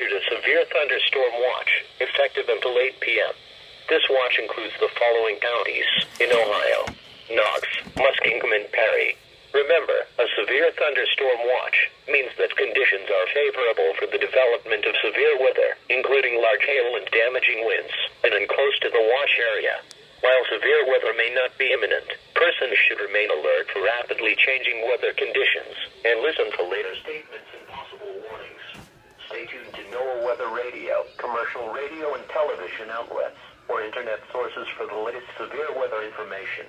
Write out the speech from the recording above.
issued a severe thunderstorm watch, effective until 8 p.m. This watch includes the following counties in Ohio: Knox, Muskingum, and Perry. Remember, a severe thunderstorm watch means that conditions are favorable for the development of severe weather, including large hail and damaging winds, and close to the watch area. While severe weather may not be imminent, persons should remain alert for rapidly changing weather conditions and listen to later statements and possible warnings. Stay tuned to NOAA Weather Radio, commercial radio and television outlets, or internet sources for the latest severe weather information.